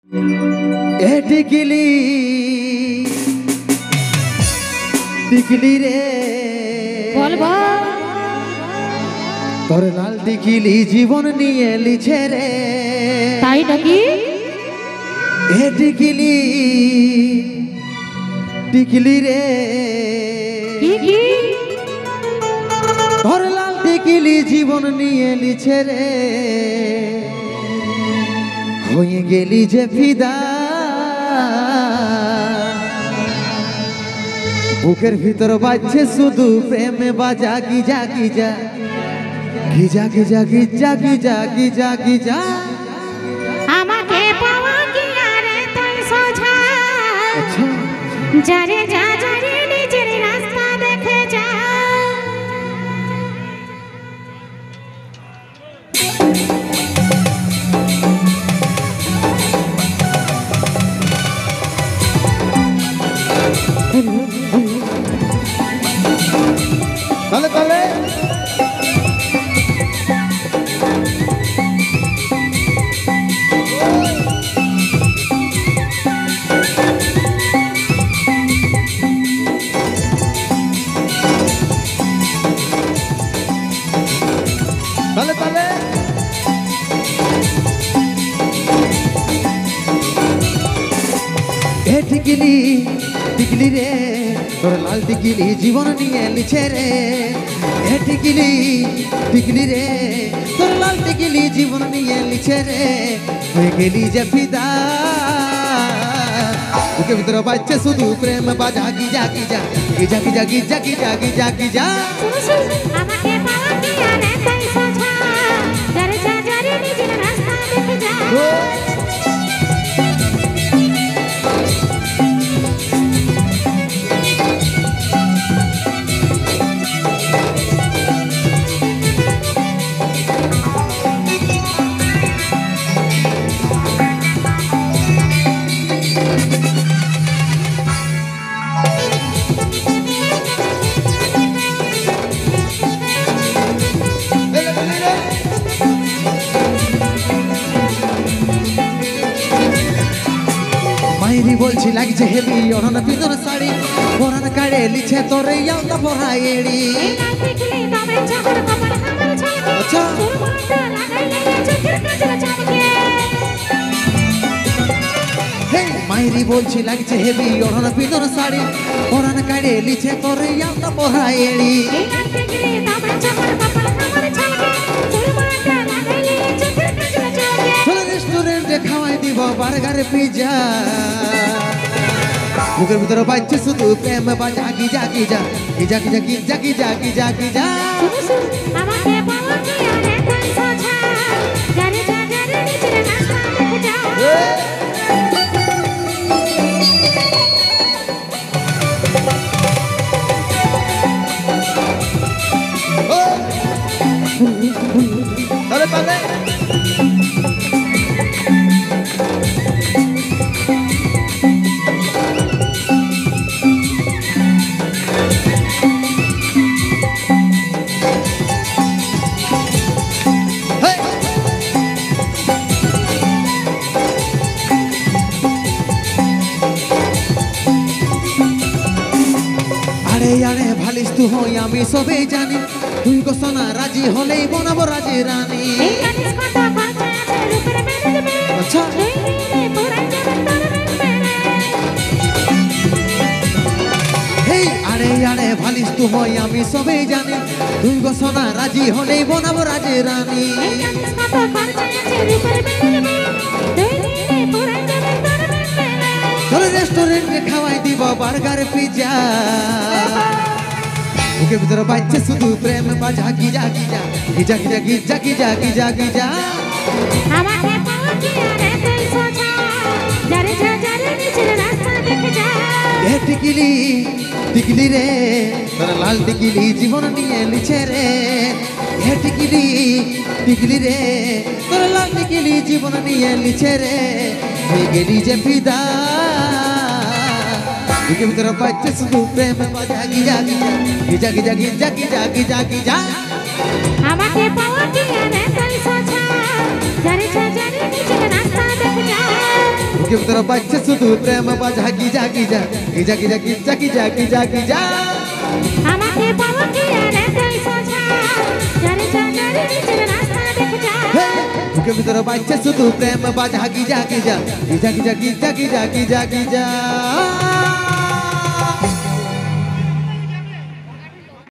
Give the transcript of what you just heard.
ए टिकली टिकली रे বলবো তোর লাল টিকলি জীবন নিয়ে লিছে রে তাই নাকি এ টিকলি টিকলি রে কি কি তোর লাল টিকলি জীবন নিয়ে লিছে রে হয়ে গেলি যে ফিদা বুকের ভিতর বাজছে শুধু প্রেমে বাজা Giza Giza Giza Giza Giza Giza Giza Giza আমাকে পাওয়া কি আরে তুই সোজা যারে যা যারে নিজের রাস্তা দেখে যা তালে তালে তালে তালে এ টিকলি টিকলি রে তোর লাল টিকলি জীবন নিয়ে লিছে রে এ টিকলি টিকলি রে তোর লাল টিকলি জীবন নিয়ে লিছে রে হয়ে গেলি যে ফিদা বুকে ভিতরে বাজছে শুধু প্রেম বাজা Giza Giza Giza Giza Giza Giza Giza Giza আমাকে পাওয়া কি আরে তুই সোজা যারে যা যারে নিজের রাস্তা দেখে যা মাইরি বলছি লাগছে হেবি অরণ পিদর শাড়ি পরান কাড়ে লিছে তোর ইয়ালদা পড়াইড়ি দেখলি তবে চোখের কপাল আমার ছলকে আচ্ছা সুরমাটা লাগাইলে চোখের কাজল চমকে হে মাইরি বলছি লাগছে হেবি অরণ পিদর শাড়ি পরান কাড়ে লিছে তোর ইয়ালদা পড়াইড়ি দেখলি তবে চোখের কপাল আমার ছলকে সুরমাটা লাগাইলে চোখের কাজল চমকে চলো রেস্টুরেন্টে খাওয়াই দিব বার্গার পিজা বুকের ভিতরে বাজছে শুধু প্রেম বাজা Giza Giza Giza Giza Giza Giza Giza Giza আমাকে পাওয়া কি আরে তুই সোজা যারে যা যারে নিজের রাস্তা দেখে যা তালে তালে আরে আরে ভালিস তুই হই আমি সবে জানি তুই গো সোনা রাজি হলেই বনাবো রাজি রানী এই কানিস কথা কথা আছে রূপের মেরে দেবে আচ্ছা এই রে পুরাই যাবে তোর মেরে হেই আরে আরে ভালিস তুই হই আমি সবে জানি তুই গো সোনা রাজি হলেই বনাবো রাজি রানী এই কানিস কথা কথা আছে রূপের মেরে দেবে এই রে পুরাই যাবে তোর মেরে চলো রেস্টুরেন্টে খাওয়াই দিব বার্গার পিজা বুকের ভিতরে বাজছে শুধু প্রেম বাজা Giza Giza Giza Giza Giza Giza Giza Giza আমাকে পাওয়া কি আরে তুই সোজা যারে যা যারে নিজের রাস্তা দেখে যা এ টিকলি টিকলি রে তোর লাল টিকলি জীবন নিয়ে লিছে রে এ টিকলি টিকলি রে তোর লাল টিকলি জীবন নিয়ে লিছে রে হয়ে গেলি যে ফিদা বুকের ভিতরে বাজছে শুধু প্রেম বাজা Giza Giza Giza Giza Giza Giza Giza Giza আমাকে পাওয়া কি আরে তুই সোজা যারে যা যারে নিজের রাস্তা দেখে যা বুকে ভিতরে বাজছে শুধু প্রেম বাজা Giza Giza Giza Giza Giza Giza Giza Giza আমাকে পাওয়া কি আর এতই সোজা যারে চাঁদের নিচের রাস্তা দেখে যা বুকে ভিতরে বাজছে শুধু প্রেম বাজা Giza Giza Giza Giza Giza Giza Giza Giza